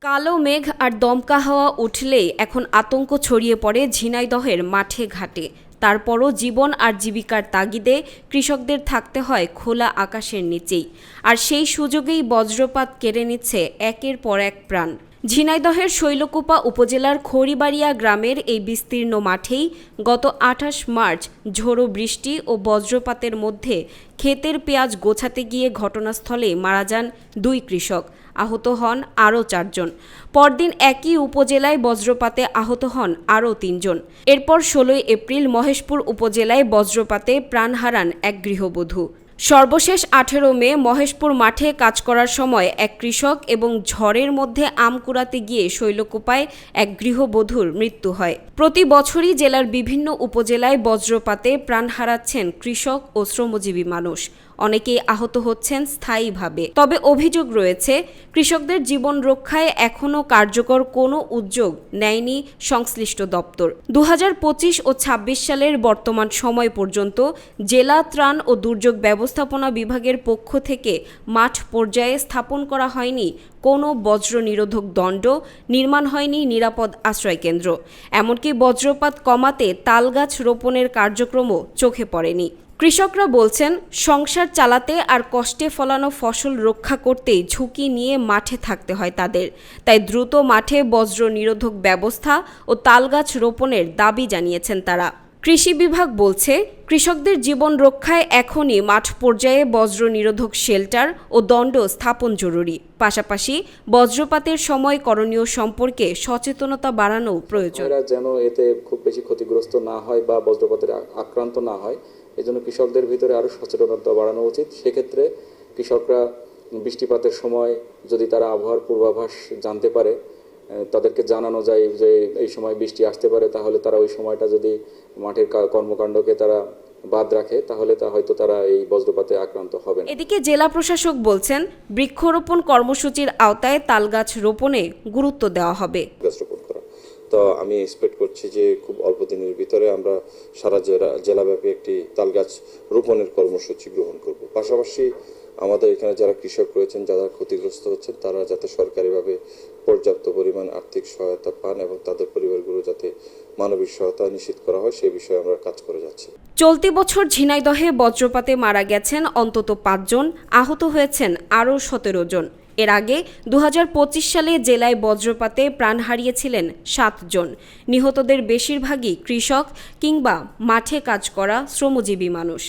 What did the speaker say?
কালো মেঘ আর দমকা হাওয়া উঠলেই এখন আতঙ্ক ছড়িয়ে পড়ে ঝিনাইদহের মাঠে ঘাটে। তারপরও জীবন আর জীবিকার তাগিদে কৃষকদের থাকতে হয় খোলা আকাশের নিচেই। আর সেই সুযোগেই বজ্রপাত কেড়ে নিচ্ছে একের পর এক প্রাণ। ঝিনাইদহের শৈলকুপা উপজেলার খড়িবাড়িয়া গ্রামের এই বিস্তীর্ণ মাঠেই গত ২৮ মার্চ ঝোড়ো বৃষ্টি ও বজ্রপাতের মধ্যে ক্ষেতের পেঁয়াজ গোছাতে গিয়ে ঘটনাস্থলে মারা যান ২ কৃষক। আহত হন আরও ৪ জন। পরদিন একই উপজেলায় বজ্রপাতে আহত হন আরও ৩ জন। এরপর ১৬ এপ্রিল মহেশপুর উপজেলায় বজ্রপাতে প্রাণ হারান এক গৃহবধূ। সর্বশেষ ১৮ মে মহেশপুর মাঠে কাজ করার সময় এক কৃষক এবং ঝড়ের মধ্যে আম কুড়াতে গিয়ে শৈলকুপায় এক গৃহবধূর মৃত্যু হয়। প্রতি বছরই জেলার বিভিন্ন উপজেলায় বজ্রপাতে প্রাণ হারাচ্ছেন কৃষক ও শ্রমজীবী মানুষ। অনেকেই আহত হচ্ছেন স্থায়ীভাবে। তবে অভিযোগ রয়েছে, কৃষকদের জীবন রক্ষায় এখনও কার্যকর কোনো উদ্যোগ নেয়নি সংশ্লিষ্ট দপ্তর। ২০২৫ ও ২৬ সালের বর্তমান সময় পর্যন্ত জেলা ত্রাণ ও দুর্যোগ ব্যবস্থাপনা বিভাগের পক্ষ থেকে মাঠ পর্যায়ে স্থাপন করা হয়নি কোনো বজ্র নিরোধক দণ্ড, নির্মাণ হয়নি নিরাপদ আশ্রয়কেন্দ্র। এমনকি বজ্রপাত কমাতে তালগাছ রোপণের কার্যক্রমও চোখে পড়েনি। কৃষকরা বলছেন, সংসার চালাতে আর কষ্টে ফলানো ফসল রক্ষা করতেই ঝুঁকি নিয়ে মাঠে থাকতে হয় তাদের। তাই দ্রুত মাঠে বজ্র নিরোধক ব্যবস্থা ও তালগাছ রোপণের দাবি জানিয়েছেন তারা। কৃষি বিভাগ বলছে, কৃষকদের জীবন রক্ষায় এখনই মাঠ পর্যায়ে বজ্র নিরোধক শেল্টার ও দণ্ড স্থাপন জরুরি। পাশাপাশি বজ্রপাতের সময় করণীয় সম্পর্কে সচেতনতা বাড়ানো প্রয়োজন। যেন এতে খুব বেশি ক্ষতিগ্রস্ত না হয় বা বজ্রপাতের আক্রান্ত না হয়, এজন্য কৃষকদের ভিতরে আরও সচেতনতা বাড়ানো উচিত। সেক্ষেত্রে কৃষকরা বৃষ্টিপাতের সময় যদি তারা আবহাওয়ার পূর্বাভাস জানতে পারে, তাদেরকে জানানো যায় যে এই সময় বৃষ্টি আসতে পারে, তাহলে তারা ওই সময়টা যদি মাঠের কর্মকাণ্ডকে তারা বাদ রাখে, তাহলে হয়তো তারা এই বজ্রপাতে আক্রান্ত হবে না। এদিকে জেলা প্রশাসক বলছেন, বৃক্ষরোপণ কর্মসূচির আওতায় তালগাছ রোপণে গুরুত্ব দেওয়া হবে। তো আমি এক্সপেক্ট করছি যে খুব অল্প দিনের ভিতরে আমরা সারা জেলাব্যাপী একটি তালগাছ রোপণের কর্মসূচি গ্রহণ করব। পাশাপাশি আমাদের এখানে যারা কৃষক রয়েছেন, যারা ক্ষতিগ্রস্ত হচ্ছেন, তারা যাতে সরকারিভাবে পর্যাপ্ত পরিমাণ আর্থিক সহায়তা পান এবং তাদের পরিবারগুলো যাতে মানবিক সহায়তা নিশ্চিত করা হয়, সেই বিষয়ে আমরা কাজ করে যাচ্ছি। চলতি বছর ঝিনাইদহে বজ্রপাতে মারা গেছেন অন্তত ৫ জন, আহত হয়েছেন আরও ১৭ জন। এর আগে ২০২৫ সালে জেলায় বজ্রপাতে প্রাণ হারিয়েছিলেন ৭ জন। নিহতদের বেশিরভাগই কৃষক কিংবা মাঠে কাজ করা শ্রমজীবী মানুষ।